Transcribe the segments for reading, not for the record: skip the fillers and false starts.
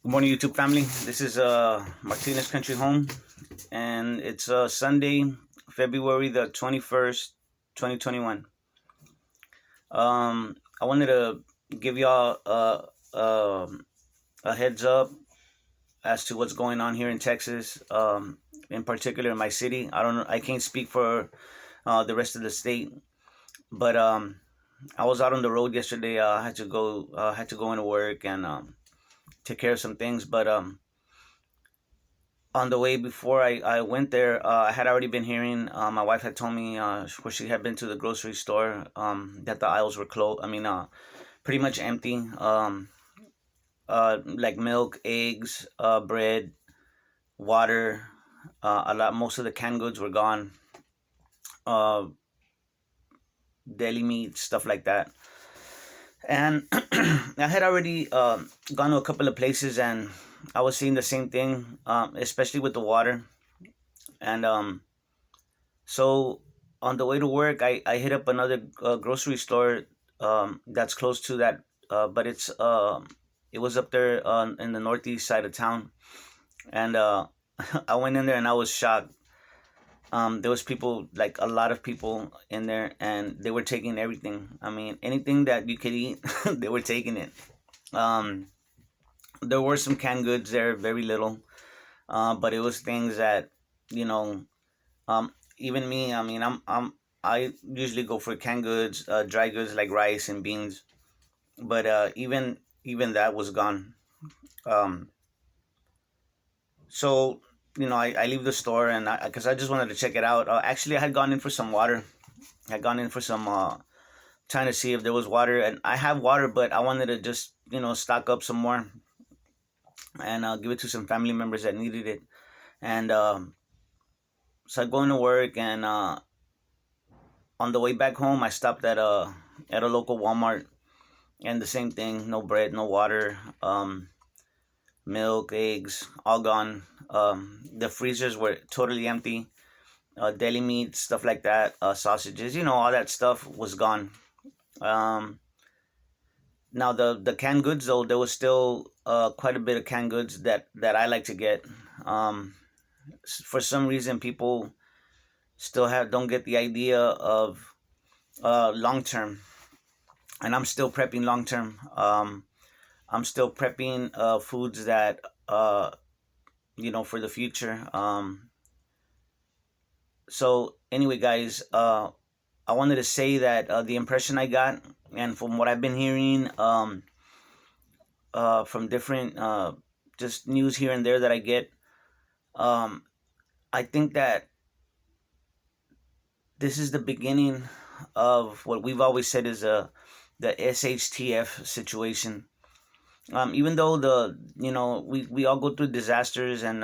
Good morning, YouTube family. This is Martinez Country Home, and it's Sunday, February the 21st, 2021. I wanted to give y'all a heads up as to what's going on here in Texas, in particular in my city. I don't know, I can't speak for the rest of the state, but I was out on the road yesterday. I had to go into work and take care of some things, but on the way before I went there, I had already been hearing. My wife had told me where she had been to the grocery store, that the aisles were closed. I mean, pretty much empty. Like milk, eggs, bread, water. Most of the canned goods were gone. Uh, Deli meat, stuff like that. And I had already gone to a couple of places, and I was seeing the same thing, especially with the water. And so on the way to work, I hit up another grocery store that's close to that, but it was up there in the northeast side of town, and I went in there and I was shocked. There was people, like a lot of people in there, and they were taking everything. I mean, anything that you could eat, they were taking it. Um, there were some canned goods there, very little, but it was things that you know even me, I mean, I usually go for canned goods, dry goods like rice and beans, but even that was gone. Um, so I leave the store, and because I just wanted to check it out. Actually, I had gone in for some water. I had gone in for some trying to see if there was water, and I have water, but I wanted to just stock up some more and give it to some family members that needed it. And so I go into work, and on the way back home, I stopped at a local Walmart, and the same thing: no bread, no water, milk, eggs, all gone. The freezers were totally empty. Deli meat, stuff like that, sausages, all that stuff was gone. Um, Now the canned goods, though, there was still quite a bit of canned goods that I like to get. Um, for some reason, people still have don't get the idea of long term, and I'm still prepping long term. I'm still prepping foods that for the future. So anyway, guys, I wanted to say that the impression I got, and from what I've been hearing, from different just news here and there that I get, um, I think that this is the beginning of what we've always said is the SHTF situation. Even though we all go through disasters and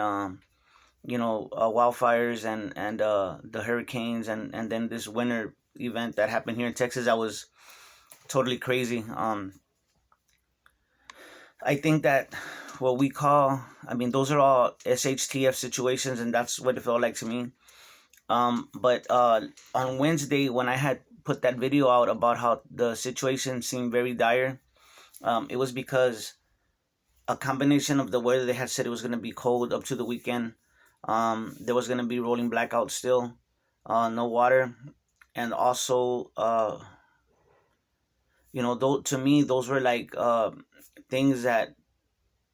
wildfires and the hurricanes and then this winter event that happened here in Texas that was totally crazy. I think that what we call, I mean, those are all SHTF situations, and that's what it felt like to me. But on Wednesday, when I had put that video out about how the situation seemed very dire, it was because a combination of the weather. They had said it was going to be cold up to the weekend. There was going to be rolling blackouts still, no water, and also, to me, those were like things that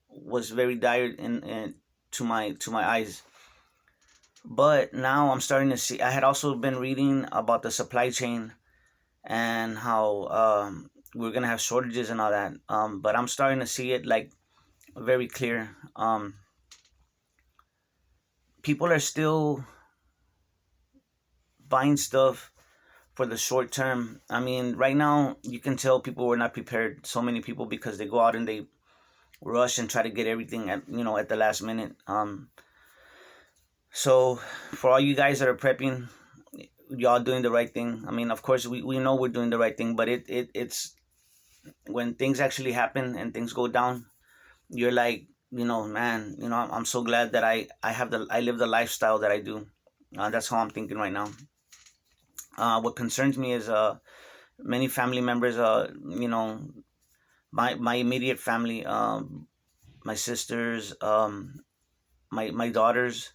was very dire in to my eyes. But now I'm starting to see. I had also been reading about the supply chain and how we're gonna have shortages and all that. But I'm starting to see it like very clear. People are still buying stuff for the short term. I mean, right now you can tell people were not prepared. So many people, because they go out and they rush and try to get everything at the last minute. So for all you guys that are prepping, y'all doing the right thing. I mean, of course we know we're doing the right thing, but it's when things actually happen and things go down, you're like, man, I'm so glad that I live the lifestyle that I do. That's how I'm thinking right now. What concerns me is many family members, my immediate family. my sisters, my daughters,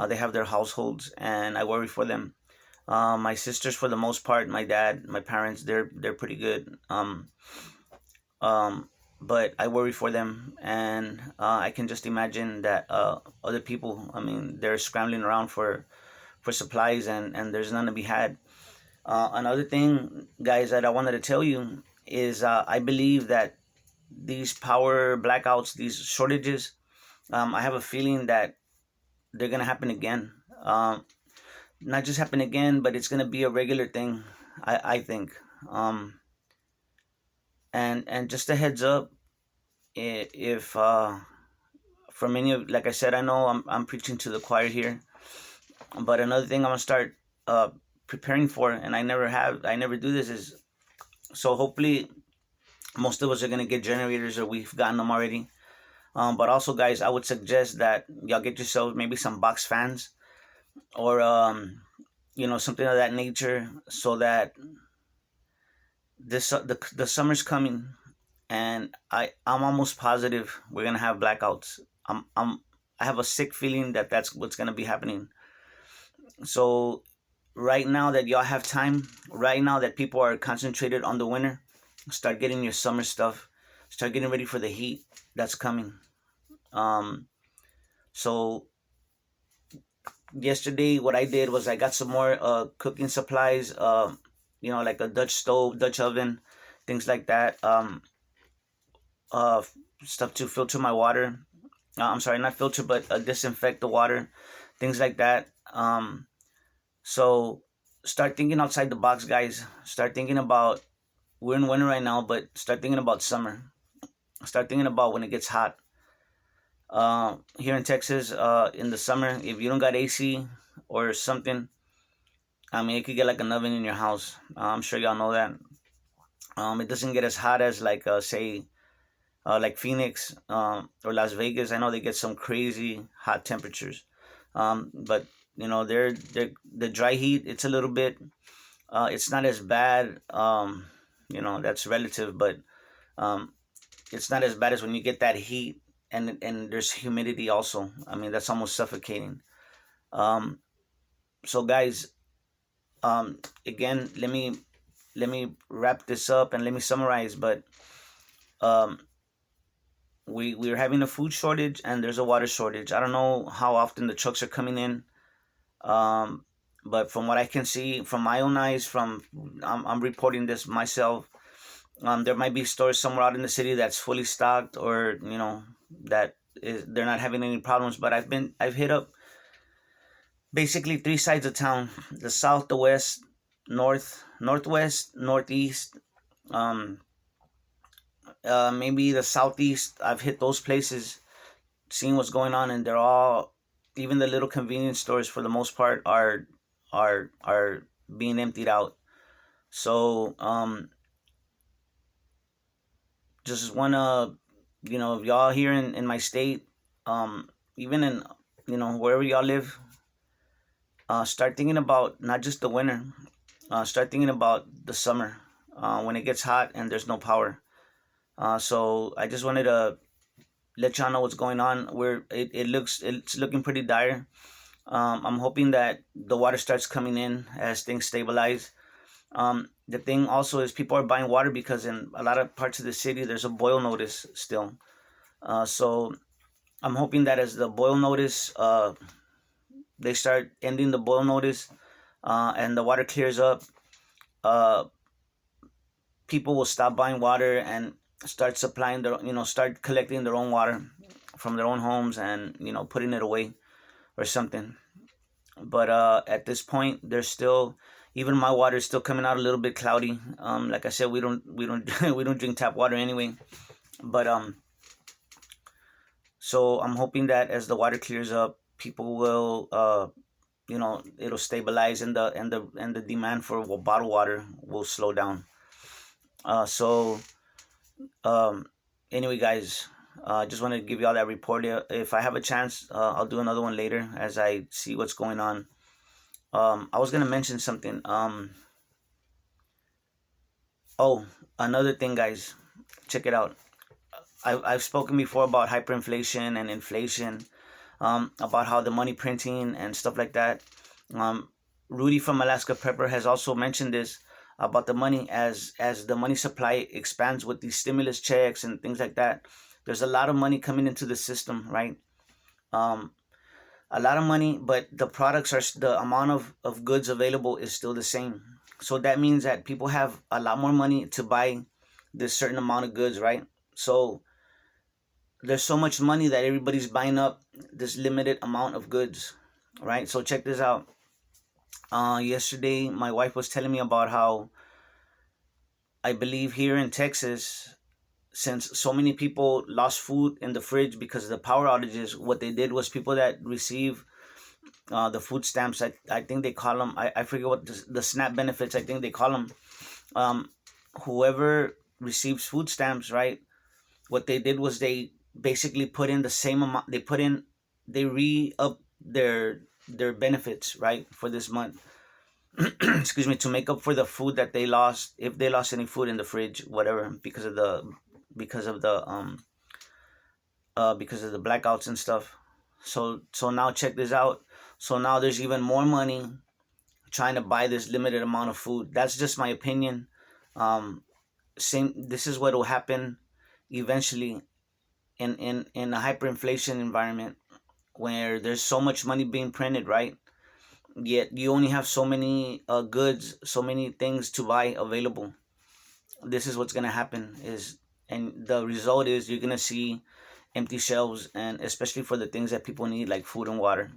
they have their households, and I worry for them. My sisters, for the most part, my dad, my parents, they're pretty good. Um, but I worry for them, and I can just imagine that other people. I mean, they're scrambling around for supplies, and there's none to be had. Another thing, guys, that I wanted to tell you is I believe that these power blackouts, these shortages, I have a feeling that they're gonna happen again. Not just happen again, but it's gonna be a regular thing. I think. Um, and just a heads up, if for many of, like I said, I know I'm preaching to the choir here, but another thing I'm gonna start uh, preparing for, and I never do this, is so hopefully most of us are gonna get generators, or we've gotten them already. But also, guys, I would suggest that y'all get yourselves maybe some box fans, or something of that nature, so that the summer's coming, and I'm almost positive we're gonna have blackouts. I have a sick feeling that that's what's gonna be happening. So right now that y'all have time, right now that people are concentrated on the winter, start getting your summer stuff. Start getting ready for the heat that's coming. Um, so yesterday, what I did was I got some more cooking supplies. Like a Dutch stove, Dutch oven, things like that. Uh, Stuff to filter my water. I'm sorry, not filter, but disinfect the water, things like that. So start thinking outside the box, guys. Start thinking about, we're in winter right now, but start thinking about summer. Start thinking about when it gets hot. Here in Texas, in the summer, if you don't got AC or something, I mean, it could get like an oven in your house. I'm sure y'all know that. It doesn't get as hot as, like, say, like Phoenix, or Las Vegas. I know they get some crazy hot temperatures. But they're the dry heat. It's a little bit. It's not as bad. That's relative, but um, it's not as bad as when you get that heat, and there's humidity also. I mean, that's almost suffocating. Um, so, guys, again, let me wrap this up and let me summarize. But um, we're having a food shortage, and there's a water shortage. I don't know how often the trucks are coming in. Um, but from what I can see, from my own eyes, I'm reporting this myself. There might be stores somewhere out in the city that's fully stocked, or they're not having any problems. But I've hit up basically three sides of town: the south, the west, north, northwest, northeast. Um, Maybe the southeast. I've hit those places, seeing what's going on, and they're all, even the little convenience stores, for the most part, are being emptied out. So just wanna, if y'all here in my state, even in, wherever y'all live, start thinking about not just the winter. Start thinking about the summer, when it gets hot and there's no power. So I just wanted to let y'all know what's going on. It's looking pretty dire. I'm hoping that the water starts coming in as things stabilize. The thing also is, people are buying water because in a lot of parts of the city there's a boil notice still. So I'm hoping that as the boil notice, they start ending the boil notice, and the water clears up. Uh, People will stop buying water and start supplying start collecting their own water from their own homes, and putting it away or something. But at this point, there's still, even my water is still coming out a little bit cloudy. Like I said, we don't we don't drink tap water anyway. But so I'm hoping that as the water clears up, people will it'll stabilize, and the demand for bottled water will slow down. So anyway, guys, just wanted to give you all that report. If I have a chance, I'll do another one later as I see what's going on. I was gonna mention something. Oh, another thing, guys, check it out. I've spoken before about hyperinflation and inflation, about how the money printing and stuff like that. Um, Rudy from Alaska Prepper has also mentioned this about the money, as the money supply expands with these stimulus checks and things like that. There's a lot of money coming into the system, right? Um, a lot of money, but the products are, the amount of goods available is still the same. So that means that people have a lot more money to buy this certain amount of goods, right? So there's so much money that everybody's buying up this limited amount of goods, right? So check this out. Yesterday, my wife was telling me about how, I believe here in Texas, since so many people lost food in the fridge because of the power outages, what they did was people that receive the food stamps, I think they call them, I forget what the SNAP benefits, I think they call them. Um, Whoever receives food stamps, right? What they did was they basically put in the same amount. They re-up their benefits, right, for this month. Excuse me, to make up for the food that they lost, if they lost any food in the fridge, whatever, because of the because of the blackouts and stuff. So now check this out. So now there's even more money trying to buy this limited amount of food. That's just my opinion. Um, This is what will happen eventually in a hyperinflation environment where there's so much money being printed, right? Yet you only have so many goods, so many things to buy available. This is what's gonna happen is, and the result is you're gonna see empty shelves, and especially for the things that people need like food and water.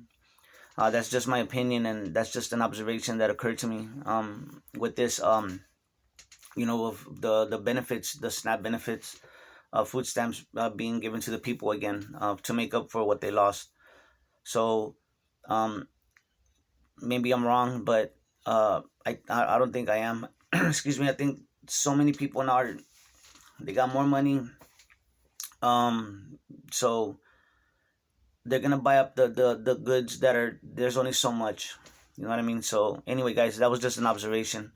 That's just my opinion, and that's just an observation that occurred to me with this of the benefits, the SNAP benefits, food stamps being given to the people again to make up for what they lost. So um, maybe I'm wrong, but I don't think I am. Excuse me. I think so many people now they got more money, um, so they're gonna buy up the goods that are, there's only so much. You know what I mean? So anyway, guys, that was just an observation.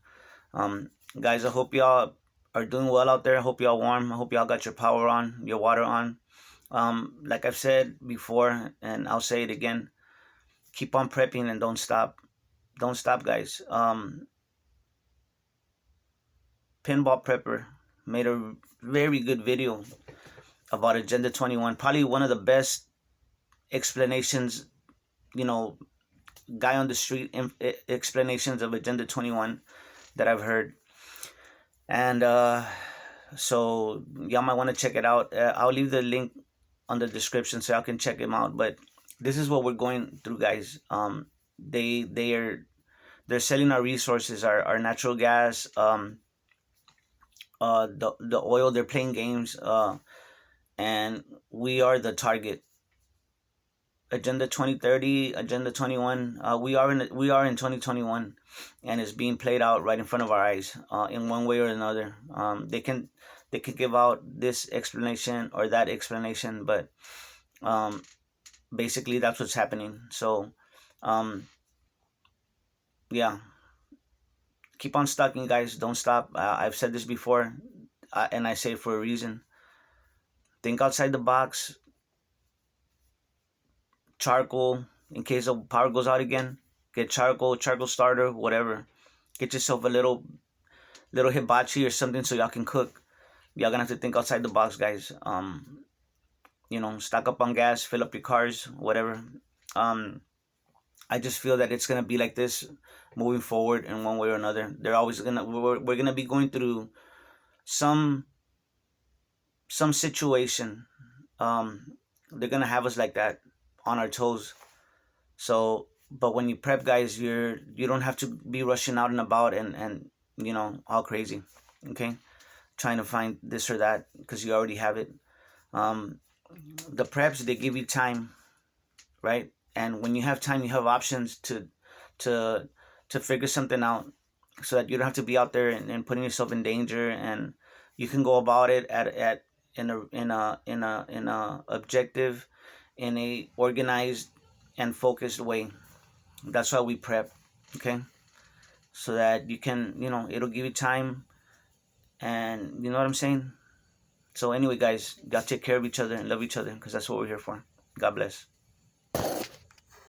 Guys, I hope y'all are doing well out there. I hope y'all warm. I hope y'all got your power on, your water on. Like I've said before, and I'll say it again, keep on prepping and don't stop. Don't stop, guys. Pinball Prepper made a very good video about Agenda 21. Probably one of the best explanations, you know, guy on the street explanations of Agenda 21 that I've heard. And so y'all might want to check it out. I'll leave the link on the description so y'all can check him out. But this is what we're going through, guys. They're selling our resources, our natural gas, the oil. They're playing games, and we are the target. Agenda 2030, Agenda 21. We are in 2021, and it's being played out right in front of our eyes, in one way or another. They can give out this explanation or that explanation, but basically that's what's happening. So yeah, keep on stocking, guys. Don't stop. I've said this before, and I say it for a reason. Think outside the box. Charcoal in case the power goes out again. Get charcoal starter, whatever. Get yourself a little hibachi or something so y'all can cook. Y'all gonna have to think outside the box, guys. Stock up on gas, fill up your cars, whatever. I just feel that it's gonna be like this moving forward in one way or another. We're gonna be going through some situation. They're gonna have us like that, on our toes. So, but when you prep, guys, you don't have to be rushing out and about and all crazy, okay, trying to find this or that because you already have it. The preps, they give you time, right? And when you have time, you have options to figure something out, so that you don't have to be out there and putting yourself in danger, and you can go about it in a objective, in a organized and focused way. That's why we prep, okay? So that you can, it'll give you time, and you know what I'm saying? So anyway, guys, gotta take care of each other and love each other because that's what we're here for. God bless.